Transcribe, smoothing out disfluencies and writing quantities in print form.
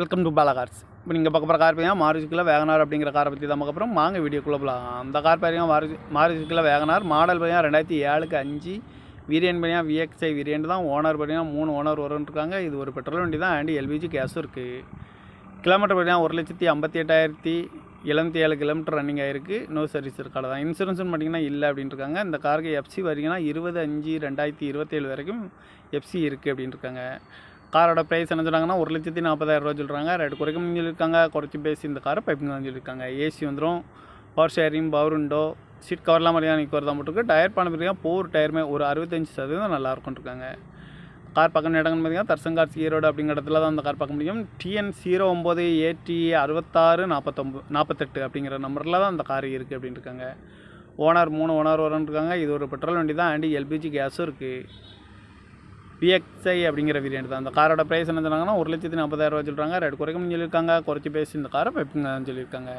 Welcome to Bala cars. இப்போ நீங்கள் பார்க்க போகிற கார் பார்த்தீங்கன்னா மாருதிக்குள்ள வேகனார் அப்படிங்கிற காரை பற்றி தான் பார்க்க போகிறோம். வாங்க வீடியோக்குள்ளே போகலாம். அந்த கார் பார்த்தீங்கன்னா மாருதிக்குள்ள வேகனார் மாடல் பார்த்தீங்கன்னா 2007க்கு 5 வேரியன்ட் பார்த்தீங்கன்னா VXI வேரியன்ட் தான். ஓனர் பார்த்தீங்கன்னா 3 ஓனர் வரும்ன்ருக்காங்க. இது ஒரு பெட்ரோல் வண்டி தான் அண்ட் LPG கேஸும் இருக்குது. கிலோமீட்டர் பார்த்தீங்கன்னா 1,58,707 கிலோமீட்டர் ரன்னிங் ஆகிருக்கு. நோ சர்வீஸ் இருக்காது தான். இன்சூரன்ஸ்னு பார்த்தீங்கன்னா இல்லை அப்படின்ட்டுருக்காங்க. இந்த காருக்கு FC பார்த்தீங்கன்னா 20/5/2027 வரைக்கும் FC இருக்குது அப்படின்ட்டுருக்காங்க. காரோட ப்ரைஸ் என்ன சொல்கிறாங்கன்னா 1,40,000 சொல்கிறாங்க. ரேட் குறைக்க சொல்லியிருக்காங்க. குறைச்சி பேசி இந்த காரை பைப்பிங் தான் சொல்லியிருக்காங்க. ஏசி வந்துடும், power steering, power window, seat கவர்லாம் மாதிரியான நிற்கிறது தான் போட்டுருக்கு. டயர் பண்ண பார்த்தீங்கன்னா போர் டயருமே ஒரு 65% நல்லா இருக்கும்ன்ருக்காங்க. கார் பக்கம் இடங்கன்னு பார்த்தீங்கன்னா தர்சங்கார் ஈரோடு அப்படிங்கிற இடத்துல தான் அந்த கார் பார்க்க முடியும். TN09AT 664948 அப்படிங்கிற நம்பரில் தான் அந்த கார் இருக்குது அப்படின்ட்டுருக்காங்க. Owner 3 owner வரும்ன்ருக்காங்க. இது ஒரு பெட்ரோல் வண்டி தான் அண்ட் LPG கேஸும் இருக்குது. VXI அப்படிங்கிற வேரியன்ட் தான். அந்த காரோட ப்ரைஸ் என்ன சொன்னாங்கன்னா 1,40,000 சொல்கிறாங்க. ரேட் குறைக்க சொல்லியிருக்காங்க. குறைச்சி பேசி இந்த காரை பைப்புங்க சொல்லியிருக்காங்க.